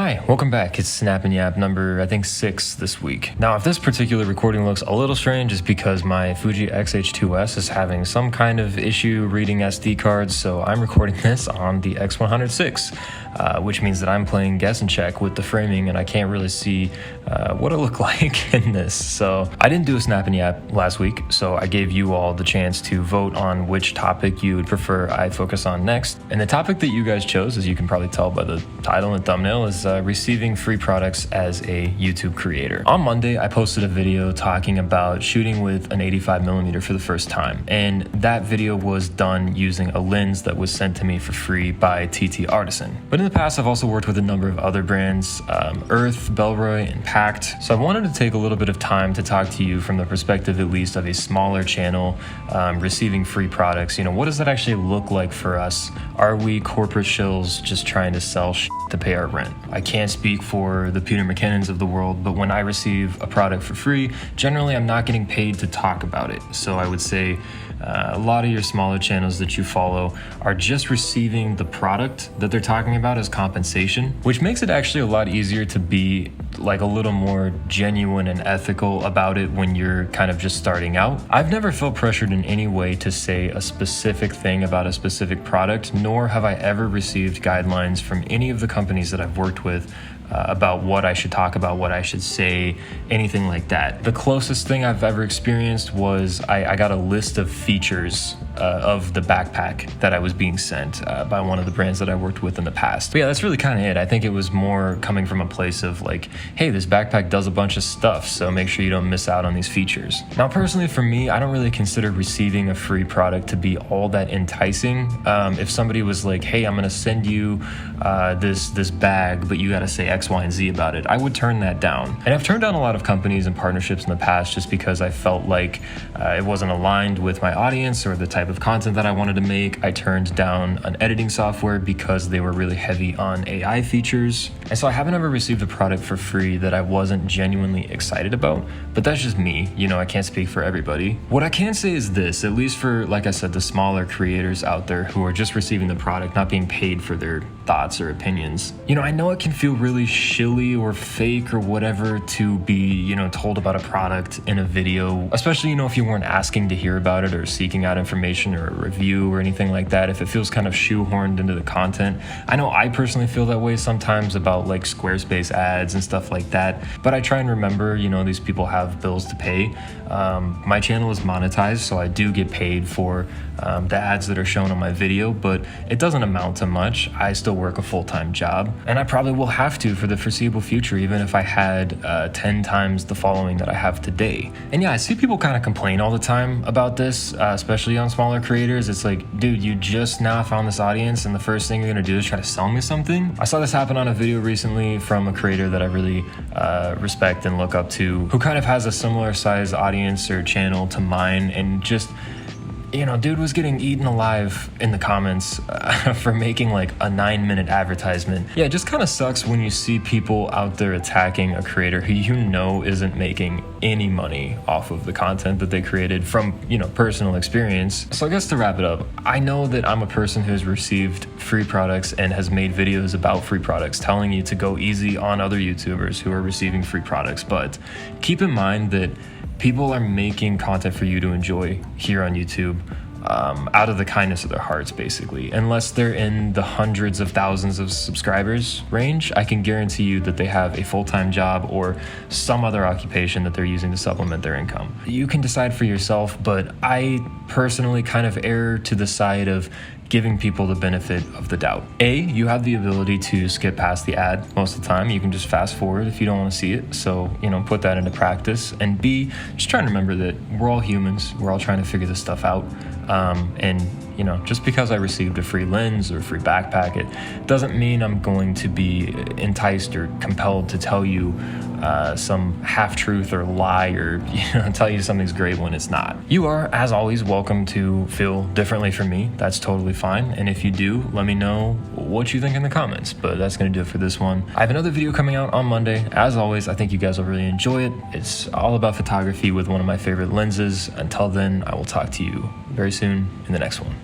Hi, welcome back. It's Snap and Yap number, I think, 6 this week. Now, if this particular recording looks a little strange, it's because my Fuji X-H2S is having some kind of issue reading SD cards, so I'm recording this on the X106, which means that I'm playing guess and check with the framing, and I can't really see what it looked like in this. So I didn't do a Snap and Yap last week, so I gave you all the chance to vote on which topic you would prefer I focus on next. And the topic that you guys chose, as you can probably tell by the title and thumbnail, is receiving free products as a YouTube creator. On Monday, I posted a video talking about shooting with an 85mm for the first time, and that video was done using a lens that was sent to me for free by TT Artisan. But in the past, I've also worked with a number of other brands, Earth, Bellroy, and Pact. So I wanted to take a little bit of time to talk to you from the perspective, at least, of a smaller channel receiving free products. You know, what does that actually look like for us? Are we corporate shills just trying to sell shit to pay our rent? I can't speak for the Peter McKinnons of the world, but when I receive a product for free, generally I'm not getting paid to talk about it. So I would say a lot of your smaller channels that you follow are just receiving the product that they're talking about as compensation, which makes it actually a lot easier to be like a little more genuine and ethical about it when you're kind of just starting out. I've never felt pressured in any way to say a specific thing about a specific product, nor have I ever received guidelines from any of the companies that I've worked with about what I should talk about, what I should say, anything like that. The closest thing I've ever experienced was I got a list of features of the backpack that I was being sent by one of the brands that I worked with in the past. But yeah, that's really kind of it. I think it was more coming from a place of like, hey, this backpack does a bunch of stuff, so make sure you don't miss out on these features. Now, personally for me, I don't really consider receiving a free product to be all that enticing. If somebody was like, hey, I'm gonna send you this bag, but you gotta say X, Y, and Z about it, I would turn that down. And I've turned down a lot of companies and partnerships in the past just because I felt like it wasn't aligned with my audience or the type of content that I wanted to make. I turned down an editing software because they were really heavy on AI features. And so I haven't ever received a product for free that I wasn't genuinely excited about, but that's just me. You know, I can't speak for everybody. What I can say is this, at least for, like I said, the smaller creators out there who are just receiving the product, not being paid for their thoughts or opinions. You know, I know it can feel really shilly or fake or whatever to be, you know, told about a product in a video, especially, you know, if you weren't asking to hear about it or seeking out information or a review or anything like that, if it feels kind of shoehorned into the content. I know I personally feel that way sometimes about like Squarespace ads and stuff like that, but I try and remember, you know, these people have bills to pay. My channel is monetized, so I do get paid for the ads that are shown on my video, but it doesn't amount to much. I still work a full-time job, and I probably will have to for the foreseeable future, even if I had 10 times the following that I have today. And yeah, I see people kind of complain all the time about this, especially on smaller creators. It's like, dude, you just now found this audience, and the first thing you're gonna do is try to sell me something? I saw this happen on a video recently from a creator that I really respect and look up to, who kind of has a similar size audience or channel to mine, and just, you know, dude was getting eaten alive in the comments for making like a 9-minute advertisement. Yeah, it just kind of sucks when you see people out there attacking a creator who you know isn't making any money off of the content that they created from, you know, personal experience. So I guess to wrap it up, I know that I'm a person who's received free products and has made videos about free products telling you to go easy on other YouTubers who are receiving free products, but keep in mind that people are making content for you to enjoy here on YouTube out of the kindness of their hearts, basically. Unless they're in the hundreds of thousands of subscribers range, I can guarantee you that they have a full-time job or some other occupation that they're using to supplement their income. You can decide for yourself, but I personally kind of err to the side of giving people the benefit of the doubt. A, you have the ability to skip past the ad most of the time. You can just fast forward if you don't want to see it. So, you know, put that into practice. And B, just try and remember that we're all humans. We're all trying to figure this stuff out. And, you know, just because I received a free lens or a free backpack, it doesn't mean I'm going to be enticed or compelled to tell you some half-truth or lie, or, you know, tell you something's great when it's not. You are, as always, welcome to feel differently from me. That's totally fine. And if you do, let me know what you think in the comments. But that's going to do it for this one. I have another video coming out on Monday. As always, I think you guys will really enjoy it. It's all about photography with one of my favorite lenses. Until then, I will talk to you very soon in the next one.